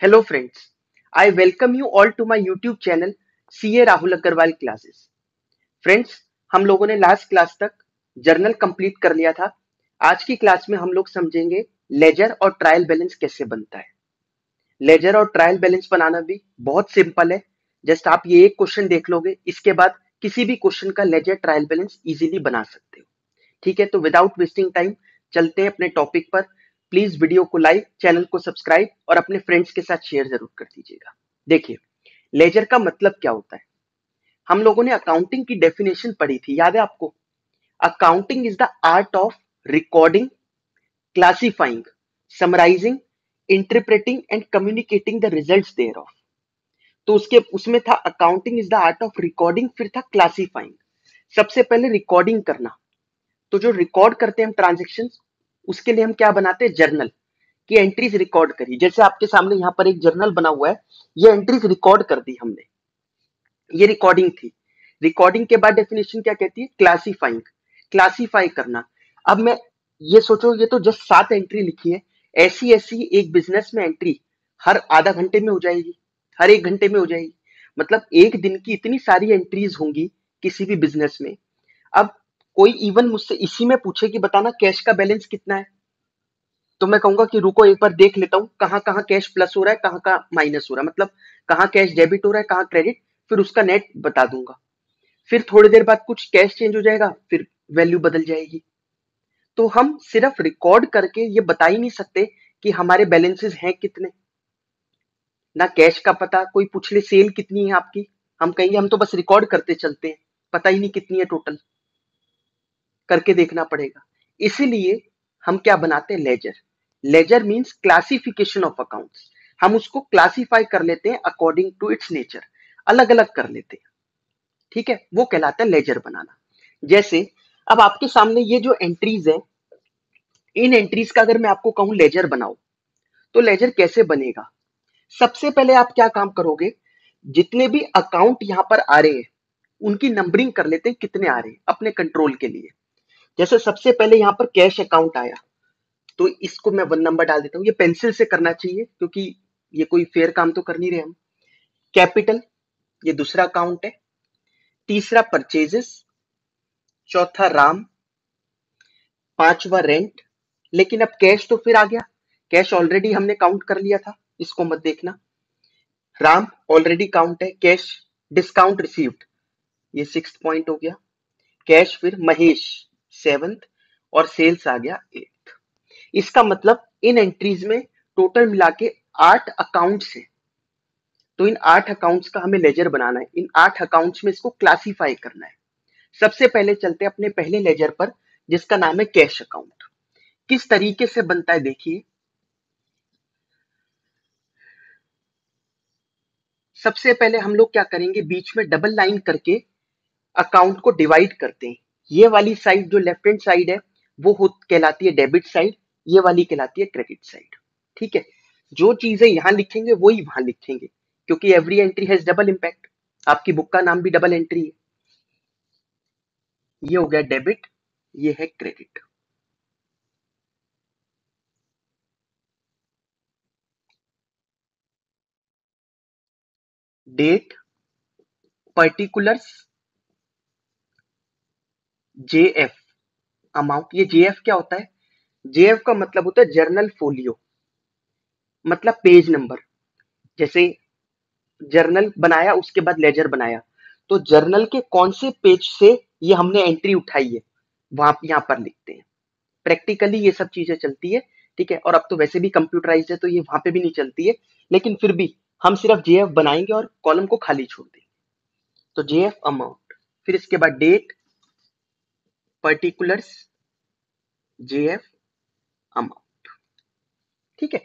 Hello friends, I welcome you all to my YouTube channel CA Rahul Agarwal classes. Friends, हम लोगों ने last class तक journal complete कर लिया था। आज की क्लास में हम लोग समझेंगे लेजर और ट्रायल बैलेंस कैसे बनता है। लेजर और ट्रायल बैलेंस बनाना भी बहुत सिंपल है। जस्ट आप ये एक क्वेश्चन देख लोगे, इसके बाद किसी भी क्वेश्चन का लेजर ट्रायल बैलेंस इजीली बना सकते हो। ठीक है, तो विदाउट वेस्टिंग टाइम चलते हैं अपने टॉपिक पर। प्लीज वीडियो को लाइक, चैनल को सब्सक्राइब और अपने फ्रेंड्स के साथ शेयर जरूर कर दीजिएगा। देखिए, लेजर का मतलब क्या होता है। हम लोगों ने अकाउंटिंग की डेफिनेशन पढ़ी थी, याद है आपको। Accounting is the art of recording, classifying, summarising, interpreting and communicating the results thereof. तो उसमें था accounting is the art of recording, फिर था क्लासिफाइंग। सबसे पहले रिकॉर्डिंग करना। तो जो रिकॉर्ड करते हैं हम ट्रांजेक्शन, उसके लिए हम क्या बनाते हैं, जर्नल की एंट्रीज रिकॉर्ड करी। जैसे आपके सामने यहाँ पर एक जर्नल बना हुआ है, ये एंट्रीज रिकॉर्ड कर दी हमने, ये रिकॉर्डिंग थी। रिकॉर्डिंग के बाद डेफिनेशन क्या कहती है, क्लासिफाइंग, क्लासिफाई करना। अब मैं ये सोचो, ये तो जस्ट 7 एंट्री लिखी है। ऐसी ऐसी एक बिजनेस में एंट्री हर आधा घंटे में हो जाएगी, हर 1 घंटे में हो जाएगी। मतलब एक दिन की इतनी सारी एंट्रीज होंगी किसी भी बिजनेस में। अब कोई इवन मुझसे इसी में पूछे कि बताना कैश का बैलेंस कितना है, तो मैं कहूंगा कि रुको एक बार देख लेता हूँ कहाँ कहाँ कैश प्लस हो रहा है, कहाँ कहाँ माइनस हो रहा है, मतलब कहाँ कैश डेबिट हो रहा है, कहाँ क्रेडिट, फिर उसका नेट बता दूंगा। फिर थोड़ी देर बाद कुछ कैश चेंज हो जाएगा, फिर वैल्यू बदल जाएगी। तो हम सिर्फ रिकॉर्ड करके ये बता ही नहीं सकते कि हमारे बैलेंसेस हैं कितने। ना कैश का पता, कोई पूछ ले सेल कितनी है आपकी, हम कहेंगे हम तो बस रिकॉर्ड करते चलते हैं, पता ही नहीं कितनी है टोटल, करके देखना पड़ेगा। इसीलिए हम क्या बनाते हैं, ledger. Ledger means classification of accounts. हम उसको क्लासिफाई कर लेते हैं अकॉर्डिंग टू इट्स नेचर, अलग अलग कर लेते हैं। ठीक है, वो कहलाता है लेजर बनाना। जैसे अब आपके सामने ये जो एंट्रीज है, इन एंट्रीज का अगर मैं आपको कहूं लेजर बनाओ, तो लेजर कैसे बनेगा। सबसे पहले आप क्या काम करोगे, जितने भी अकाउंट यहां पर आ रहे हैं उनकी नंबरिंग कर लेते हैं, कितने आ रहे हैं अपने कंट्रोल के लिए। जैसे सबसे पहले यहाँ पर कैश अकाउंट आया, तो इसको मैं 1 नंबर डाल देता हूँ। ये पेंसिल से करना चाहिए क्योंकि ये कोई फेयर काम तो कर नहीं रहे हम। कैपिटल, ये दूसरा अकाउंट है। तीसरा परचेजेस, चौथा राम, पांचवा रेंट। लेकिन अब कैश तो फिर आ गया, कैश ऑलरेडी हमने काउंट कर लिया था, इसको मत देखना। राम ऑलरेडी काउंट है, कैश डिस्काउंट रिसीव्ड, ये 6th पॉइंट हो गया। कैश फिर महेश 7th, और सेल्स आ गया 8th। इसका मतलब इन एंट्रीज में टोटल मिला के 8 अकाउंट्स है। तो इन 8 अकाउंट्स का हमें लेजर बनाना है, इन 8 अकाउंट्स में इसको क्लासिफाई करना है। सबसे पहले चलते हैं अपने पहले लेजर पर, जिसका नाम है कैश अकाउंट। किस तरीके से बनता है देखिए। सबसे पहले हम लोग क्या करेंगे, बीच में डबल लाइन करके अकाउंट को डिवाइड करते हैं। ये वाली साइड जो लेफ्ट हैंड साइड है वो कहलाती है डेबिट साइड, ये वाली कहलाती है क्रेडिट साइड। ठीक है, जो चीजें यहां लिखेंगे वही वहां लिखेंगे, क्योंकि every entry has double impact. आपकी बुक का नाम भी डबल एंट्री है। ये हो गया डेबिट, ये है credit. Date, particulars, JF, amount. ये जेएफ क्या होता है, जेएफ का मतलब होता है जर्नल फोलियो, मतलब पेज नंबर। जैसे जर्नल बनाया उसके बाद लेजर बनाया, तो जर्नल के कौन से पेज से ये हमने एंट्री उठाई है वहां यहाँ पर लिखते हैं। प्रैक्टिकली ये सब चीजें चलती है। ठीक है, और अब तो वैसे भी कंप्यूटराइज्ड है तो ये वहां पे भी नहीं चलती है, लेकिन फिर भी हम सिर्फ जेएफ बनाएंगे और कॉलम को खाली छोड़ देंगे। तो जेएफ अमाउंट, फिर इसके बाद डेट, पर्टिकुलर्स, जेएफ अमाउंट। ठीक है,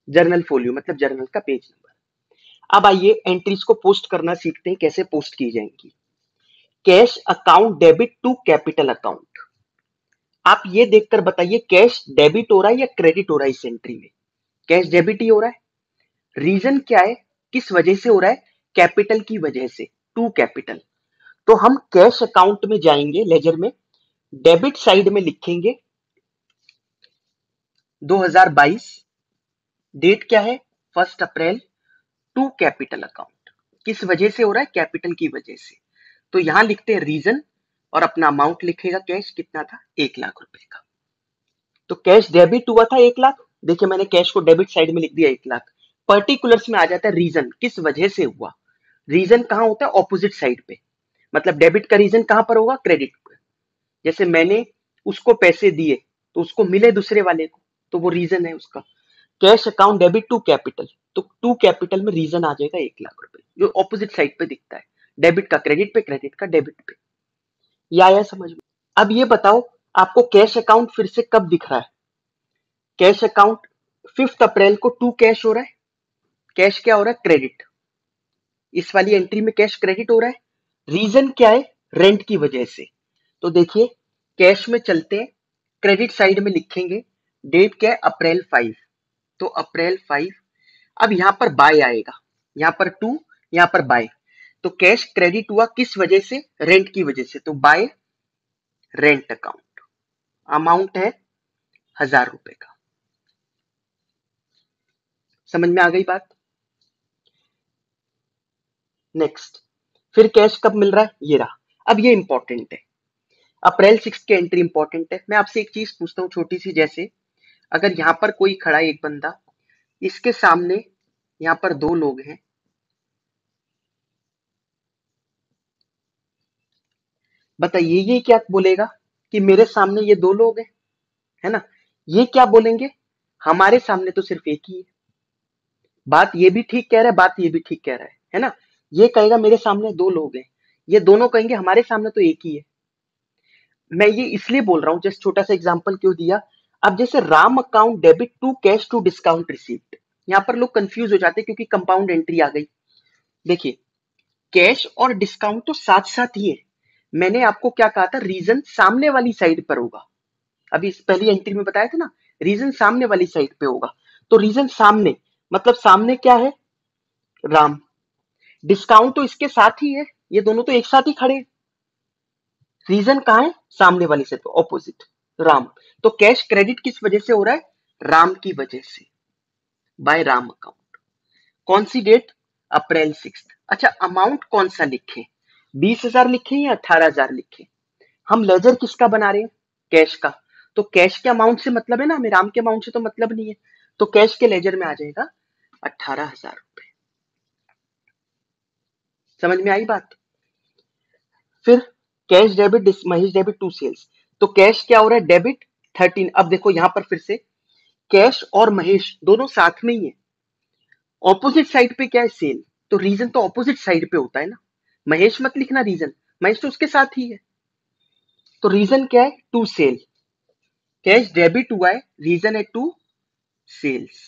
जर्नल फोलियो मतलब जर्नल का पेज नंबर। अब आइए एंट्रीज को पोस्ट करना सीखते हैं, कैसे पोस्ट की जाएंगी। Cash account debit to capital account. आप ये देखकर बताइए कैश डेबिट हो रहा है या क्रेडिट हो रहा है इस एंट्री में। कैश डेबिट ही हो रहा है। रीजन क्या है, किस वजह से हो रहा है, कैपिटल की वजह से, टू कैपिटल। तो हम कैश अकाउंट में जाएंगे, लेजर में डेबिट साइड में लिखेंगे 2022। डेट क्या है, 1 अप्रैल टू कैपिटल अकाउंट। किस वजह से हो रहा है? कैपिटल की वजह से। तो यहां लिखते हैं रीजन और अपना अमाउंट लिखेगा कैश कितना था? 1 लाख रुपए का। तो कैश डेबिट हुआ था 1 लाख। देखिए मैंने कैश को डेबिट साइड में लिख दिया 1 लाख। पर्टिकुलर्स में आ जाता है रीजन, किस वजह से हुआ। रीजन कहाँ होता है? ऑपोजिट साइड पे। मतलब डेबिट का रीजन कहां पर होगा? क्रेडिट पे। जैसे मैंने उसको पैसे दिए तो उसको मिले दूसरे वाले को, तो वो रीजन है उसका। Cash account debit to capital, तो टू कैपिटल में रीजन आ जाएगा 1 लाख रुपए, जो ऑपोजिट साइड पे दिखता है। डेबिट का क्रेडिट पे, क्रेडिट का डेबिट पे। ये आया समझ में? अब ये बताओ आपको कैश अकाउंट फिर से कब दिख रहा है? कैश अकाउंट 5 अप्रैल को टू कैश हो रहा है। कैश क्या हो रहा है? क्रेडिट। इस वाली एंट्री में कैश क्रेडिट हो रहा है। रीजन क्या है? रेंट की वजह से। तो देखिए कैश में चलते हैं, क्रेडिट साइड में लिखेंगे। डेट क्या है? अप्रैल 5। तो अप्रैल 5। अब यहां पर बाय आएगा, यहां पर टू, यहां पर बाय। तो कैश क्रेडिट हुआ किस वजह से? रेंट की वजह से। तो बाय रेंट अकाउंट। अमाउंट है 1000 रुपए का। समझ में आ गई बात? नेक्स्ट, फिर कैश कब मिल रहा है? ये रहा। अब ये इंपॉर्टेंट है, अप्रैल 6 की एंट्री इंपॉर्टेंट है। मैं आपसे एक चीज पूछता हूँ छोटी सी, जैसे अगर यहाँ पर कोई खड़ा है एक बंदा, इसके सामने यहाँ पर दो लोग हैं, बताइए ये क्या बोलेगा? कि मेरे सामने ये दो लोग हैं, है ना? ये क्या बोलेंगे? हमारे सामने तो सिर्फ एक ही है। बात ये भी ठीक कह रहा है, बात ये भी ठीक कह रहा है ना? ये कहेगा मेरे सामने दो लोग हैं, ये दोनों कहेंगे हमारे सामने तो एक ही है। मैं ये इसलिए बोल रहा हूं, जस्ट छोटा सा एग्जांपल क्यों दिया। अब जैसे Ram account debit to cash to discount received, यहां पर लोग कंफ्यूज हो जाते हैं क्योंकि कंपाउंड एंट्री आ गई। देखिए कैश और डिस्काउंट तो साथ साथ ही है। मैंने आपको क्या कहा था? रीजन सामने वाली साइड पर होगा। अभी इस पहली एंट्री में बताया था ना, रीजन सामने वाली साइड पे होगा। तो रीजन सामने, मतलब सामने क्या है? राम। डिस्काउंट तो इसके साथ ही है, ये दोनों तो एक साथ ही खड़े हैं। रीजन कहाँ है? सामने वाली साइड पे, ऑपोजिट, राम। तो कैश क्रेडिट किस वजह से हो रहा है? राम की वजह से, बाय राम अकाउंट। कौन सी डेट? अप्रैल 6। अच्छा अमाउंट कौन सा लिखे? 20,000 लिखे या 18,000 लिखे? हम लेजर किसका बना रहे हैं? कैश का। तो कैश के अमाउंट से मतलब है ना, हमें राम के अमाउंट से तो मतलब नहीं है। तो कैश के लेजर में आ जाएगा 18,000 रुपए। समझ में आई बात? फिर cash debit Mahesh debit to sales. तो कैश क्या हो रहा है? डेबिट 13। अब देखो यहां पर फिर से कैश और महेश दोनों साथ में ही है। ऑपोजिट साइड पे क्या है? सेल। तो रीजन तो ऑपोजिट साइड पे होता है ना। महेश मत लिखना रीजन, महेश तो उसके साथ ही है। तो रीजन क्या है? To cell. कैश डेबिट हुआ है, रीजन है टू सेल्स।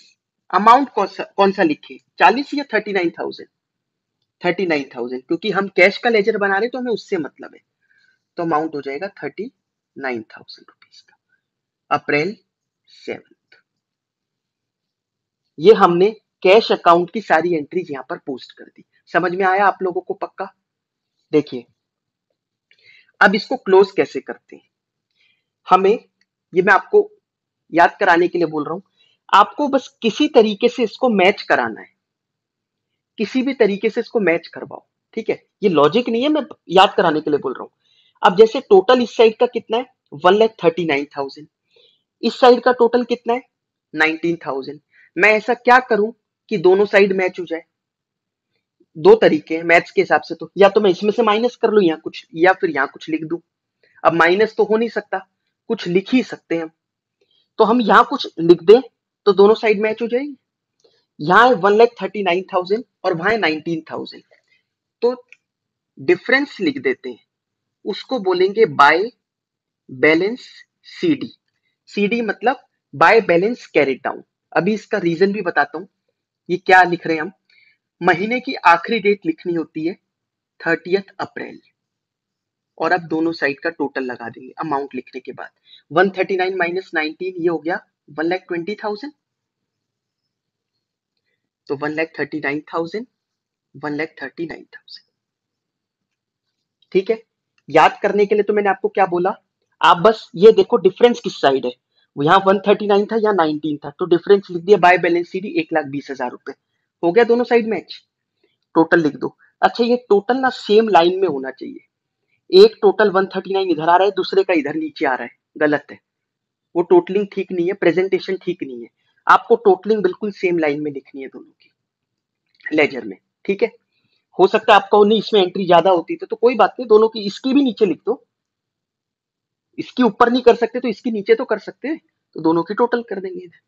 अमाउंट कौन सा लिखे? 40 या 39,000? 39,000, क्योंकि हम कैश का लेजर बना रहे तो हमें उससे मतलब है। तो अमाउंट हो जाएगा 39,000 रुपीज का। अप्रैल 7। ये हमने कैश अकाउंट की सारी एंट्रीज यहाँ पर पोस्ट कर दी। समझ में आया आप लोगों को पक्का? देखिए अब इसको क्लोज कैसे करते हैं? हमें, ये मैं आपको याद कराने के लिए बोल रहा हूं, आपको बस किसी तरीके से इसको मैच कराना है। किसी भी तरीके से इसको मैच करवाओ, ठीक है? ये लॉजिक नहीं है, मैं याद कराने के लिए बोल रहा हूं। अब जैसे टोटल इस साइड का कितना है? 1,39,000। इस साइड का टोटल कितना है? 19,000। मैं ऐसा क्या करूं कि दोनों साइड मैच हो जाए? दो तरीके हैं मैथ्स के हिसाब से, तो या तो मैं इसमें से माइनस कर लूं या कुछ, या फिर यहां कुछ लिख दूं। अब माइनस तो हो नहीं सकता, कुछ लिख ही सकते हैं हम। तो हम यहाँ कुछ लिख दें तो दोनों साइड मैच हो जाएगी। यहाँ है 1,39,000 और वहां है 19,000। तो डिफरेंस लिख देते हैं, उसको बोलेंगे बाय बैलेंस सीडी। सीडी मतलब बाय बैलेंस कैरिड डाउन। अभी इसका रीजन भी बताता हूं। ये क्या लिख रहे हैं हम? महीने की आखिरी डेट लिखनी होती है 30 अप्रैल, और अब दोनों साइड का टोटल लगा देंगे अमाउंट लिखने के बाद। 139 माइनस 19 ये हो गया 1,20,000। तो 1,39,000, 1,39,000। ठीक है? याद करने के लिए तो मैंने आपको क्या बोला? आप बस ये देखो डिफरेंस किस साइड है। यहाँ 139 था, यहाँ 19 था, तो डिफरेंस लिख दिया बाय बैलेंस सीडी 1,20,000 रुपए। हो गया दोनों साइड मैच। टोटल लिख दो। अच्छा ये टोटल ना सेम लाइन में होना चाहिए। एक टोटल 139 इधर आ रहा है, दूसरे का इधर नीचे आ रहा है, गलत है। वो टोटलिंग ठीक नहीं है, प्रेजेंटेशन ठीक नहीं है। आपको टोटलिंग बिल्कुल सेम लाइन में लिखनी है दोनों की लेजर में, ठीक है। हो सकता है आपका नहीं इसमें एंट्री ज्यादा होती तो कोई बात नहीं, दोनों की इसकी भी नीचे लिख दो। इसकी ऊपर नहीं कर सकते तो इसकी नीचे तो कर सकते हैं, तो दोनों की टोटल कर देंगे इधर,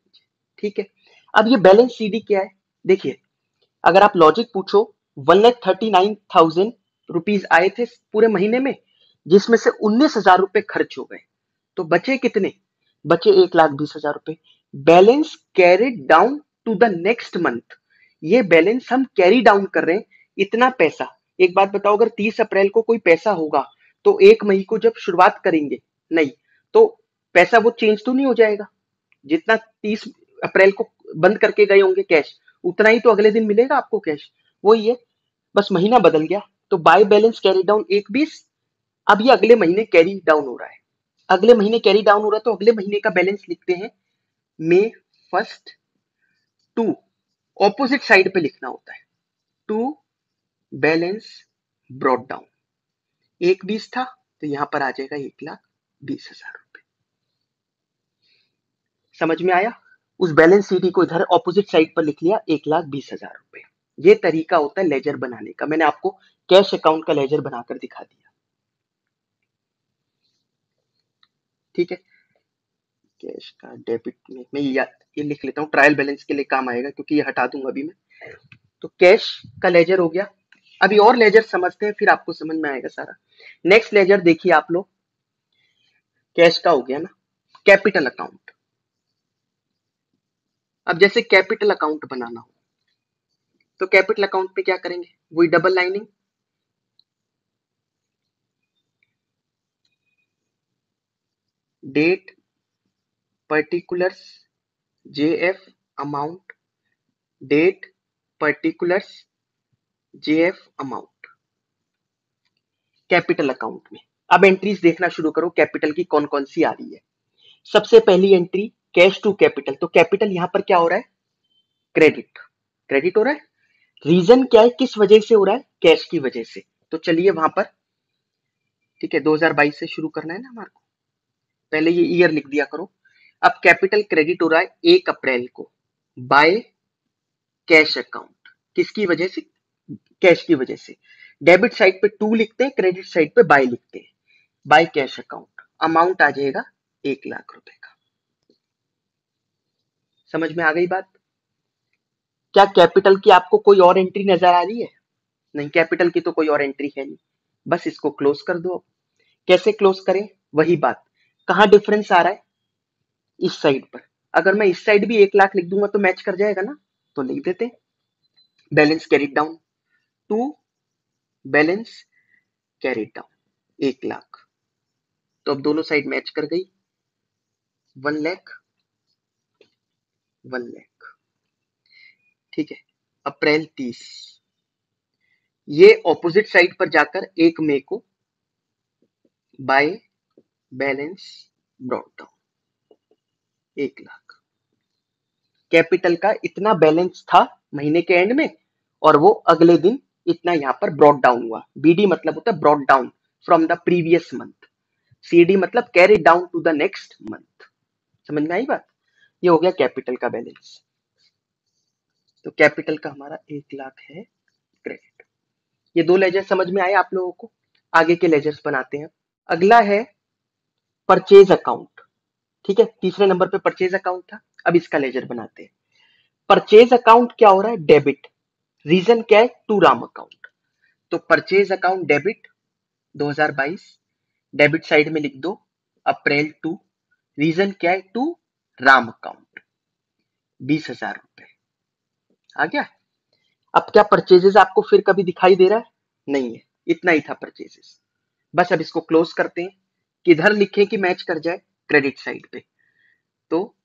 ठीक है। अब ये बैलेंस सीडी क्या है, देखिए अगर आप लॉजिक पूछो, 1,39,000 रुपीज आए थे पूरे महीने में, जिसमें से 19,000 रुपए खर्च हो गए, तो बचे कितने, बचे 1,20,000 रुपए। Balance carried down to the next month, ये बैलेंस हम कैरी डाउन कर रहे हैं, इतना पैसा। एक बात बताओ, अगर 30 अप्रैल को कोई पैसा होगा तो 1 मई को जब शुरुआत करेंगे, नहीं तो पैसा वो चेंज तो नहीं हो जाएगा। जितना 30 अप्रैल को बंद करके गए होंगे कैश, उतना ही तो अगले दिन मिलेगा आपको कैश, वही है, बस महीना बदल गया। तो बाय बैलेंस कैरी डाउन 1,20, अब ये अगले महीने कैरी डाउन हो रहा है, अगले महीने कैरी डाउन हो रहा है, तो अगले महीने का बैलेंस लिखते हैं मे फर्स्ट टू, ऑपोजिट साइड पे लिखना होता है, टू बैलेंस ब्रॉड डाउन। 1,20 था तो यहां पर आ जाएगा 1,20,000 रुपए। समझ में आया। उस बैलेंस सीडी को इधर ऑपोजिट साइड पर लिख लिया 1,20,000 रुपए। ये तरीका होता है लेजर बनाने का, मैंने आपको कैश अकाउंट का लेजर बनाकर दिखा दिया, ठीक है। कैश का डेबिट में मैं ये लिख लेता हूँ, ट्रायल बैलेंस के लिए काम आएगा, क्योंकि ये हटा दूंगा अभी मैं। तो कैश का लेजर हो गया। अभी और लेजर समझते हैं, फिर आपको समझ में आएगा सारा। नेक्स्ट लेजर देखिए आप लोग, कैश का हो गया ना, कैपिटल अकाउंट। अब जैसे कैपिटल अकाउंट बनाना हो तो कैपिटल अकाउंट पे क्या करेंगे, वही double lining, date particulars JF amount, date particulars JF amount, capital account में। अब एंट्रीज देखना शुरू करो, कैपिटल की कौन कौन सी आ रही है। सबसे पहली एंट्री कैश टू कैपिटल, तो कैपिटल यहां पर क्या हो रहा है, क्रेडिट, क्रेडिट हो रहा है। रीजन क्या है, किस वजह से हो रहा है, कैश की वजह से। तो चलिए वहां पर, ठीक है, 2022 से शुरू करना है ना हमारे को, पहले ये ईयर लिख दिया करो। अब कैपिटल क्रेडिट हो रहा है 1 अप्रैल को बाय कैश अकाउंट, किसकी वजह से, कैश की वजह से। डेबिट साइड पे 2 लिखते हैं, क्रेडिट साइड पे बाय लिखते हैं, बाय कैश अकाउंट। अमाउंट आ जाएगा 1,00,000 रुपए का। समझ में आ गई बात। क्या कैपिटल की आपको कोई और एंट्री नजर आ रही है, नहीं, कैपिटल की तो कोई और एंट्री है नहीं, बस इसको क्लोज कर दो। कैसे क्लोज करें, वही बात, कहां डिफरेंस आ रहा है, इस साइड पर। अगर मैं इस साइड भी 1,00,000 लिख दूंगा तो मैच कर जाएगा ना, तो लिख देते हैं balance carried down to balance carried down 1,00,000। तो अब दोनों साइड मैच कर गई, 1,00,000 1,00,000, ठीक है। अप्रैल 30, ये ऑपोजिट साइड पर जाकर 1 मई को bye balance brought down 1,00,000। Capital का इतना बैलेंस था महीने के एंड में, और वो अगले दिन इतना यहाँ पर ब्रॉट डाउन हुआ। बीडी मतलब होता है brought down from the previous month, CD मतलब carry down to the next month. समझ में आई बात। ये हो गया कैपिटल का बैलेंस। तो कैपिटल का हमारा 1,00,000 है क्रेडिट। ये दो लेजर समझ में आए आप लोगों को। आगे के लेजर्स बनाते हैं। अगला है परचेज अकाउंट, ठीक है, तीसरे नंबर पे परचेज अकाउंट था। अब इसका लेजर बनाते हैं। परचेज अकाउंट क्या हो रहा है, डेबिट। रीजन क्या है, टू राम अकाउंट। तो purchase account debit 2022, debit side में लिख दो अप्रैल टू, रीजन क्या है, टू राम अकाउंट 20,000 रुपए। आ गया। अब क्या परचेजेस आपको फिर कभी दिखाई दे रहा है, नहीं है, इतना ही था परचेजेस। बस अब इसको क्लोज करते हैं, किधर लिखे कि मैच कर जाए, क्रेडिट साइड पे। तो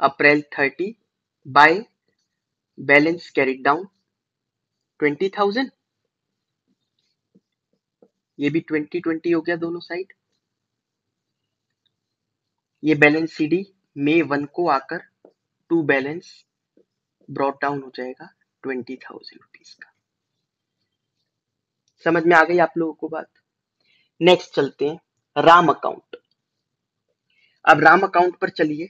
अप्रैल 30 बाय बैलेंस कैरिड डाउन 20,000, ये भी 2020 हो गया दोनों साइड। ये बैलेंस सीडी मई 1 को आकर टू बैलेंस ब्रॉट डाउन हो जाएगा 20,000 रुपीज का। समझ में आ गई आप लोगों को बात? नेक्स्ट चलते हैं राम अकाउंट। अब राम अकाउंट पर चलिए।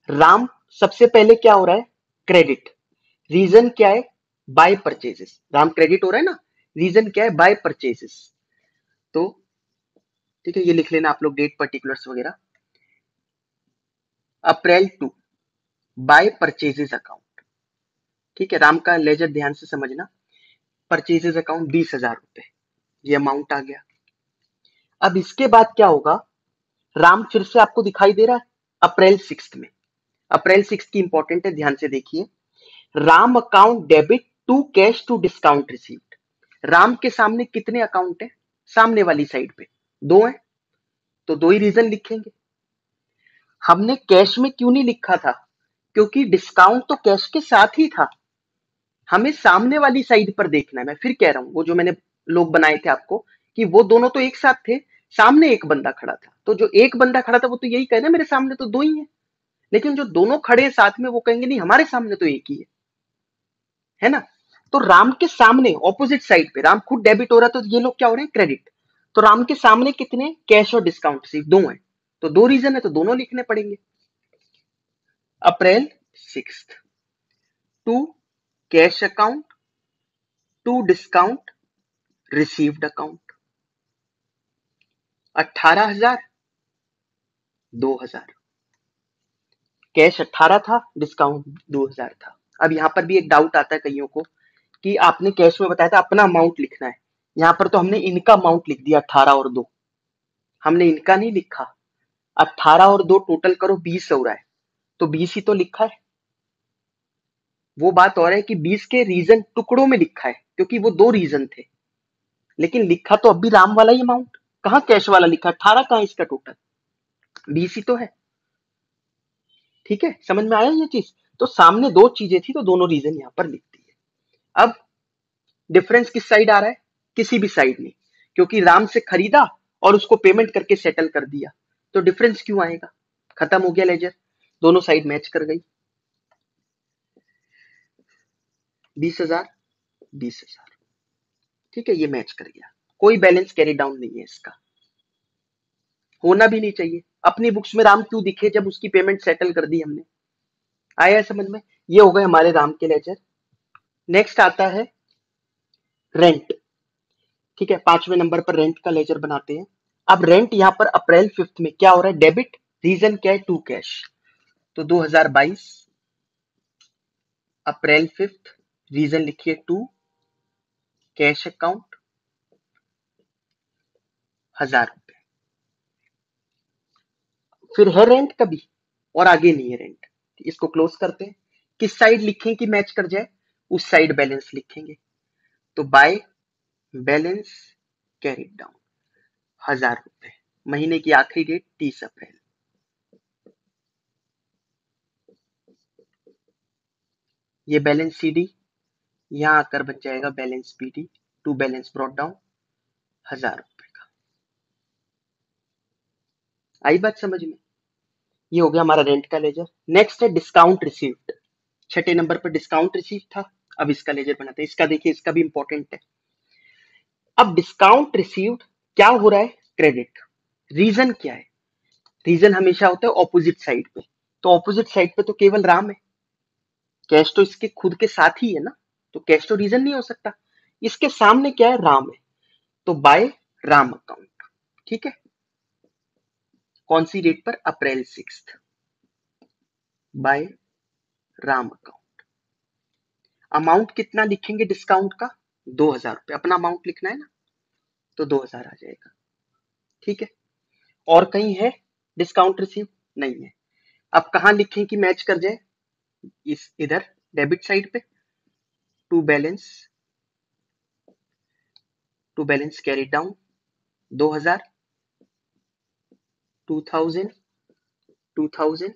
राम सबसे पहले क्या हो रहा है? क्रेडिट। रीजन क्या है? By purchases. राम क्रेडिट हो रहा है ना, रीजन क्या है? By purchases. तो ठीक है, ये लिख लेना आप लोग, डेट पर्टिकुलर्स वगैरह। अप्रैल टू बाय परचेजेस अकाउंट। ठीक है, राम का लेजर ध्यान से समझना। परचेजेस अकाउंट 20,000 रुपए, ये अमाउंट आ गया। अब इसके बाद क्या होगा? राम फिर से आपको दिखाई दे रहा है अप्रैल 6 में। अप्रैल 6 की इंपॉर्टेंट है, ध्यान से देखिए। Ram account debit to cash to discount received. Ram के सामने कितने अकाउंट है? सामने वाली साइड पे दो है, तो दो ही रीजन लिखेंगे। हमने कैश में क्यों नहीं लिखा था? क्योंकि डिस्काउंट तो कैश के साथ ही था। हमें सामने वाली साइड पर देखना है। मैं फिर कह रहा हूं, वो जो मैंने लोग बनाए थे आपको, कि वो दोनों तो एक साथ थे, सामने एक बंदा खड़ा था। तो जो एक बंदा खड़ा था वो तो यही कहे ना, मेरे सामने तो दो ही है। लेकिन जो दोनों खड़े हैं साथ में, वो कहेंगे नहीं, हमारे सामने तो एक ही है ना। तो राम के सामने ऑपोजिट साइड पे राम खुद डेबिट हो रहा है, तो ये लोग क्या हो रहे हैं? क्रेडिट। तो राम के सामने कितने? कैश और डिस्काउंट सिर्फ दो है, तो दो रीजन है, तो दोनों लिखने पड़ेंगे। April 6 to cash account to discount received account. 18,000, 2,000। Cash 18 था, डिस्काउंट 2,000 था। अब यहां पर भी एक डाउट आता है कईयों को कि आपने कैश में बताया था अपना अमाउंट लिखना है, यहां पर तो हमने इनका अमाउंट लिख दिया 18 और 2। हमने इनका नहीं लिखा। 18 और 2 टोटल करो 20 हो रहा है, तो 20 ही तो लिखा है। वो बात और है कि 20 के रीजन टुकड़ों में लिखा है, क्योंकि वो दो रीजन थे। लेकिन लिखा तो अब भी राम वाला ही अमाउंट, कहाँ कैश वाला लिखा? 18 कहाँ इसका टोटल? 20 ही तो है। ठीक है, समझ में आया ये चीज? तो सामने दो चीजें थी, तो दोनों रीजन यहां पर लिख दिए। अब डिफरेंस किस साइड आ रहा है? किसी भी साइड में, क्योंकि राम से खरीदा और उसको पेमेंट करके सेटल कर दिया, तो डिफरेंस क्यों आएगा? खत्म हो गया लेजर, दोनों साइड मैच कर गई। 20,000, 20,000। ठीक है, ये मैच कर गया, कोई बैलेंस कैरी डाउन नहीं है इसका, होना भी नहीं चाहिए। अपनी बुक्स में राम क्यों दिखे जब उसकी पेमेंट सेटल कर दी हमने? आया समझ में? ये हो गए हमारे राम के लेजर। नेक्स्ट आता है रेंट। ठीक है, 5वें नंबर पर रेंट का लेजर बनाते हैं। अब रेंट यहाँ पर अप्रैल 5 में क्या हो रहा है? डेबिट। रीजन क्या है? To cash. तो 2022 अप्रैल 5, रीजन लिखिए टू कैश अकाउंट 1,000 रुपए। फिर है रेंट कभी, और आगे नहीं है रेंट। इसको क्लोज करते हैं। किस साइड लिखें कि मैच कर जाए? उस साइड बैलेंस लिखेंगे। तो बाय बैलेंस कैरिड डाउन 1,000 रुपए। महीने की आखिरी डेट 30 अप्रैल। ये बैलेंस सीडी यहां आकर बन जाएगा balance BD to balance brought down 1,000 रुपए का। आई बात समझ में? ये हो गया हमारा रेंट का लेजर। नेक्स्ट है डिस्काउंट रिसीव्ड। 6 नंबर पर डिस्काउंट रिसीव था। अब इसका लेजर बनाते हैं। इसका देखिए, इसका भी इंपॉर्टेंट है। अब डिस्काउंट रिसीव्ड क्या हो रहा है? क्रेडिट। रीजन क्या है? रीजन हमेशा होता है ऑपोजिट साइड पे, तो ऑपोजिट साइड पे तो केवल राम है। कैश तो इसके खुद के साथ ही है ना, तो कैश तो रीजन नहीं हो सकता। इसके सामने क्या है? राम है, तो बाय राम अकाउंट। ठीक है, कौन सी डेट पर? अप्रैल 6, बाय राम अकाउंट। अमाउंट कितना लिखेंगे डिस्काउंट का? 2,000 रुपए। अपना अमाउंट लिखना है ना, तो 2,000 आ जाएगा। ठीक है, और कहीं है डिस्काउंट रिसीव? नहीं है। अब कहां लिखें कि मैच कर जाए? इस इधर डेबिट साइड पे to balance, to balance carry down 2,000, 2,000, 2,000।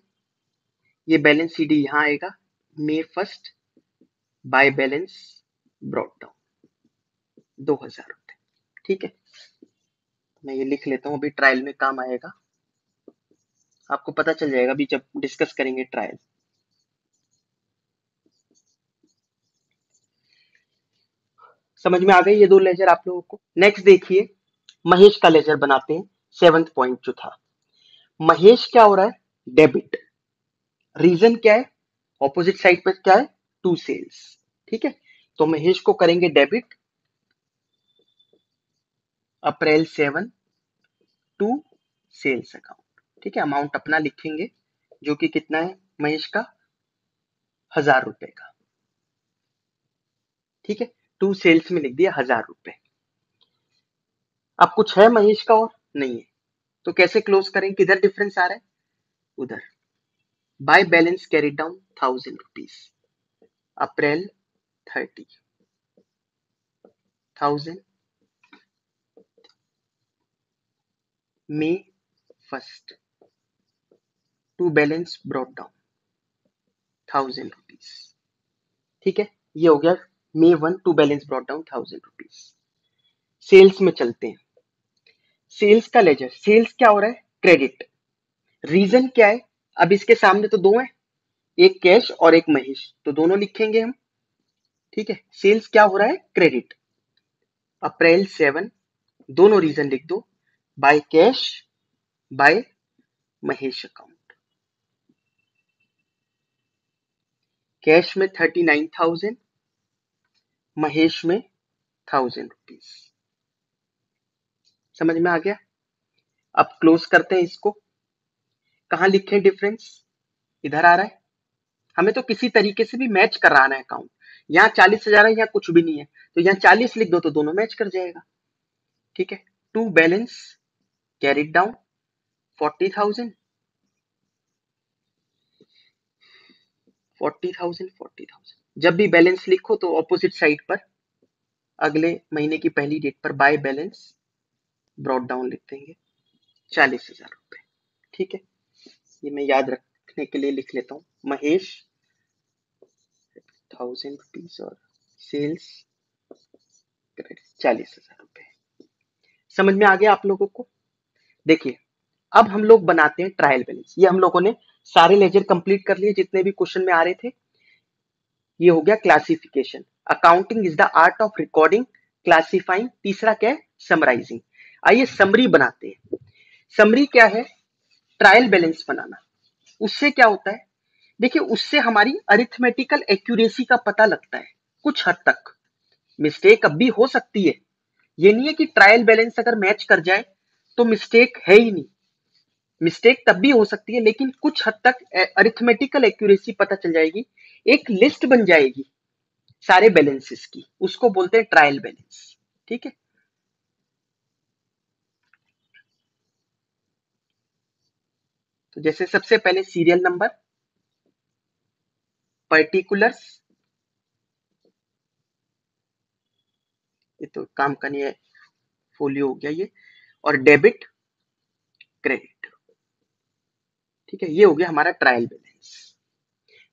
ये बैलेंस सीडी यहां आएगा May 1 by balance brought down 2,000 रुपए। ठीक है, मैं ये लिख लेता हूं, अभी ट्रायल में काम आएगा। आपको पता चल जाएगा अभी जब डिस्कस करेंगे ट्रायल। समझ में आ गई ये दो लेजर आप लोगों को। नेक्स्ट देखिए, महेश का लेजर बनाते हैं। सेवंथ पॉइंट जो था, महेश क्या हो रहा है, डेबिट। रीजन क्या है, ऑपोजिट साइड पर क्या है, टू सेल्स। ठीक है, तो महेश को करेंगे debit April 7 to sales account. ठीक है, अमाउंट अपना लिखेंगे जो कि कितना है महेश का, 1000 रुपए का। ठीक है, टू सेल्स में लिख दिया 1000 रुपए। अब कुछ है महेश का और नहीं है, तो कैसे क्लोज करें, किधर डिफरेंस आ रहा है, उधर। By balance carried down 1000 rupees April 30, 1000 May 1 to balance brought down 1000 rupees. ठीक है, ये हो गया May 1 to balance brought down 1000 rupees. Sales में चलते हैं। सेल्स का लेजर, सेल्स क्या हो रहा है, क्रेडिट। रीजन क्या है, अब इसके सामने तो दो है, एक कैश और एक महेश, तो दोनों लिखेंगे हम। ठीक है, सेल्स क्या हो रहा है, क्रेडिट अप्रैल 7, दोनों रीजन लिख दो, by cash by Mahesh account. Cash में 39,000, महेश में 1000 रुपीज। समझ में आ गया। अब क्लोज करते हैं इसको। कहां लिखें डिफरेंस, इधर आ रहा है, हमें तो किसी तरीके से भी मैच कराना है अकाउंट। यहाँ 40,000 है, यहाँ कुछ भी नहीं है, तो यहाँ 40 लिख दो तो दोनों मैच कर जाएगा। ठीक है, टू बैलेंस कैरिड डाउन 40,000, 40,000, 40,000। जब भी बैलेंस लिखो तो ऑपोजिट साइड पर अगले महीने की पहली डेट पर बाय बैलेंस ब्रॉट डाउन लिख देंगे 40,000 रुपए। ठीक है, ये मैं याद रखने के लिए लिख लेता हूँ, महेश 1000 रुपीज और सेल्स 40,000 रुपए। समझ में आ गया आप लोगों को। देखिए, अब हम लोग बनाते हैं ट्रायल बैलेंस। ये हम लोगों ने सारे लेजर कंप्लीट कर लिए जितने भी क्वेश्चन में आ रहे थे। ये हो गया classification. Accounting is the art of recording, classifying, तीसरा क्या है, समराइजिंग। आइए समरी बनाते हैं। समरी क्या है, ट्रायल बैलेंस बनाना। उससे क्या होता है, देखिए उससे हमारी अरिथमेटिकल एक्यूरेसी का पता लगता है। कुछ हद तक मिस्टेक अब भी हो सकती है, ये नहीं है कि ट्रायल बैलेंस अगर मैच कर जाए तो मिस्टेक है ही नहीं। मिस्टेक तब भी हो सकती है, लेकिन कुछ हद तक अरिथमेटिकल एक्यूरेसी पता चल जाएगी। एक लिस्ट बन जाएगी सारे बैलेंसेस की, उसको बोलते हैं ट्रायल बैलेंस। ठीक है, तो जैसे सबसे पहले सीरियल नंबर, पर्टिकुलर्स, ये तो काम का नहीं है, फोलियो हो गया ये, और डेबिट क्रेडिट। ठीक है, ये हो गया हमारा ट्रायल बैलेंस।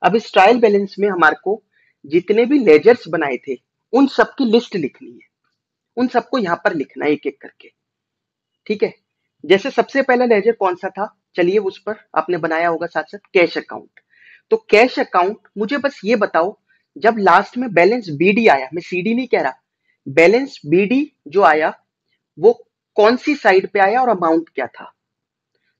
अब इस ट्रायल बैलेंस में हमारे को जितने भी लेजर्स बनाए थे उन सबकी लिस्ट लिखनी है, उन सबको यहां पर लिखना है एक एक करके। ठीक है, जैसे सबसे पहला लेजर कौन सा था, चलिए उस पर आपने बनाया होगा साथ साथ, कैश अकाउंट। तो कैश अकाउंट मुझे बस ये बताओ, जब लास्ट में बैलेंस बीडी आया, मैं सीडी नहीं कह रहा, बैलेंस बीडी जो आया वो कौन सी साइड पे आया और अमाउंट क्या था।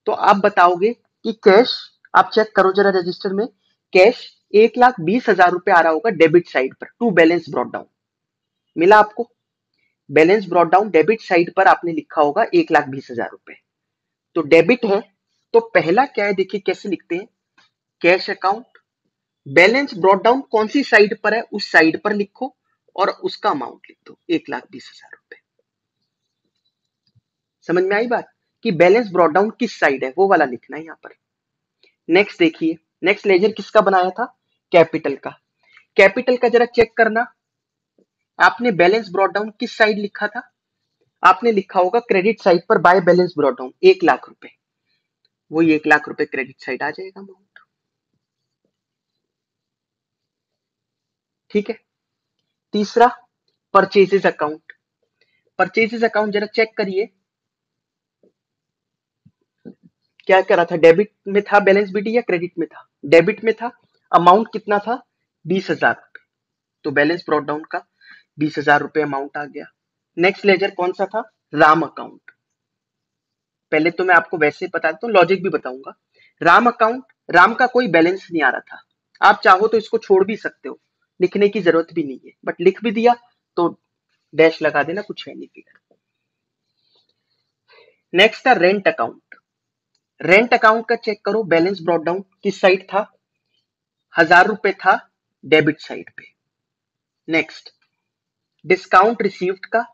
तो आप बताओगे कि कैश, आप चेक करो जरा रजिस्टर में, कैश 1,20,000 रुपए आ रहा होगा डेबिट साइड पर, टू बैलेंस ब्रॉट डाउन। मिला आपको, balance brought down debit side पर आपने लिखा होगा 1,20,000 रुपए, तो डेबिट है। तो पहला क्या है, देखिए कैसे लिखते हैं, cash account, balance brought down कौन सी साइड पर है उस साइड पर लिखो और उसका अमाउंट लिख दो 1,20,000 रुपए। समझ में आई बात, कि बैलेंस ब्रॉट डाउन किस साइड है वो वाला लिखना है यहाँ पर। नेक्स्ट देखिए, नेक्स्ट लेजर किसका बनाया था, कैपिटल का। कैपिटल का जरा चेक करना, आपने बैलेंस ब्रॉट डाउन किस साइड लिखा था, आपने लिखा होगा क्रेडिट साइड पर, बाय बैलेंस ब्रॉट डाउन 1,00,000 रुपए, वही 1,00,000 रुपए क्रेडिट साइड आ जाएगा अमाउंट। ठीक है, तीसरा परचेजेस अकाउंट। परचेजेस अकाउंट जरा चेक करिए क्या करा था, डेबिट में था बैलेंस बीडी या क्रेडिट में था? डेबिट में था। अमाउंट कितना था? 20,000 रुपए। तो बैलेंस ब्रॉट डाउन का 20,000 रुपए अमाउंट आ गया। नेक्स्ट लेजर कौन सा था? राम अकाउंट। पहले तो मैं आपको वैसे बता देता हूँ, लॉजिक भी बताऊंगा। राम अकाउंट, राम का कोई बैलेंस नहीं आ रहा था। आप चाहो तो इसको छोड़ भी सकते हो, लिखने की जरूरत भी नहीं है, बट लिख भी दिया तो डैश लगा देना, कुछ है नहीं फिगर। नेक्स्ट था रेंट अकाउंट। रेंट अकाउंट का चेक करो, बैलेंस ब्रॉट डाउन किस साइड था? 1,000 रुपए था डेबिट साइड पे। नेक्स्ट, डिस्काउंट रिसीव्ड का,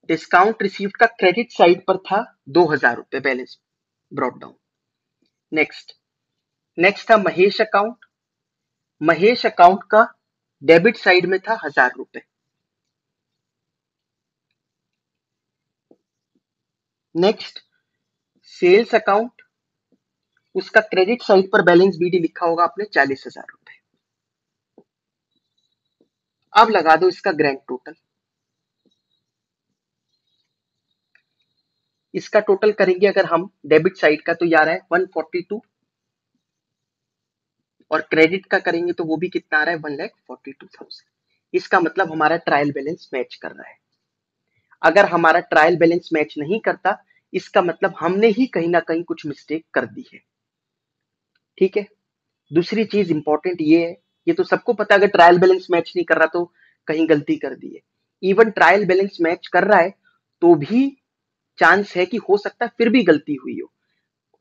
डिस्काउंट रिसीव्ड का क्रेडिट साइड पर था 2,000 रुपए balance brought down. Next, next था महेश अकाउंट। महेश अकाउंट का डेबिट साइड में था 1,000 रुपए। नेक्स्ट, सेल्स अकाउंट, उसका क्रेडिट साइड पर बैलेंस बीडी लिखा होगा आपने 40,000 रुपए। अब लगा दो इसका ग्रैंड टोटल। इसका टोटल करेंगे अगर हम डेबिट साइड का तो ये आ रहा है 142, और क्रेडिट का करेंगे तो वो भी कितना आ रहा है? 1,42,000। इसका मतलब हमारा ट्रायल बैलेंस मैच कर रहा है। अगर हमारा ट्रायल बैलेंस मैच नहीं करता, इसका मतलब हमने ही कहीं ना कहीं कुछ मिस्टेक कर दी है। ठीक है। दूसरी चीज इंपॉर्टेंट ये है, ये तो सबको पता है, अगर ट्रायल बैलेंस मैच नहीं कर रहा तो कहीं गलती कर दी है। इवन ट्रायल बैलेंस मैच कर रहा है तो भी चांस है कि हो सकता है फिर भी गलती हुई हो।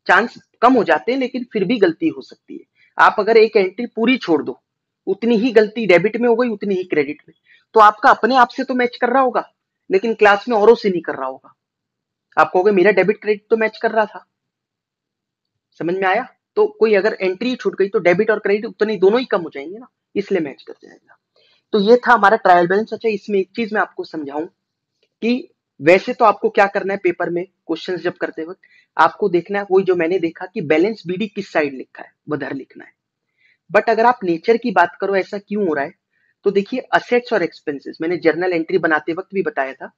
चांस कम हो जाते हैं लेकिन फिर भी गलती हो सकती है। आप अगर एक एंट्री पूरी छोड़ दो, उतनी ही गलती डेबिट में हो गई, उतनी ही क्रेडिट में, तो आपका अपने आप से तो मैच कर रहा होगा, लेकिन क्लास में औरों से नहीं कर रहा होगा। आप कहोगे मेरा डेबिट क्रेडिट तो मैच कर रहा था। समझ में आया? तो कोई अगर एंट्री छूट गई तो डेबिट और क्रेडिट उतने दोनों ही कम हो जाएंगे ना, इसलिए मैच कर जाएगा। तो ये था हमारा ट्रायल बैलेंस। अच्छा, इसमें एक चीज मैं आपको समझाऊं कि वैसे तो आपको क्या करना है, पेपर में क्वेश्चन जब करते वक्त आपको देखना है, वही जो मैंने देखा कि बैलेंस बीडी किस साइड लिखा है उधर लिखना है। बट अगर आप नेचर की बात करो ऐसा क्यों हो रहा है, तो देखिए असेट्स और एक्सपेंसेस, मैंने जर्नल एंट्री बनाते वक्त भी बताया था,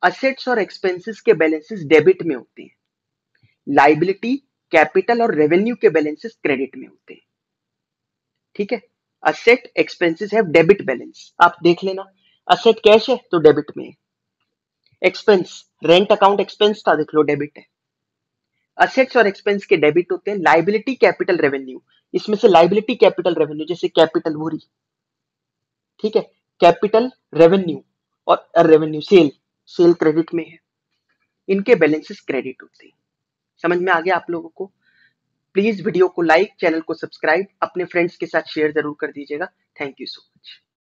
असेट्स और एक्सपेंसेस के बैलेंसेस डेबिट में होते हैं, लाइबिलिटी, कैपिटल और रेवेन्यू के बैलेंसेस क्रेडिट में होते हैं। ठीक है। Asset expenses have debit balance, आप देख लेना। असेट कैश है तो डेबिट में है। एक्सपेंस, रेंट अकाउंट एक्सपेंस था, देख लो डेबिट है। असेट्स और एक्सपेंस के डेबिट होते हैं। लाइबिलिटी, कैपिटल, रेवेन्यू, इसमें से लाइबिलिटी, कैपिटल, रेवेन्यू, जैसे कैपिटल भूरी, ठीक है, कैपिटल, रेवेन्यू और रेवेन्यू सेल, सेल क्रेडिट में है, इनके बैलेंसेस क्रेडिट होते हैं। समझ में आ गया आप लोगों को? प्लीज वीडियो को लाइक, चैनल को सब्सक्राइब, अपने फ्रेंड्स के साथ शेयर जरूर कर दीजिएगा। Thank you so much.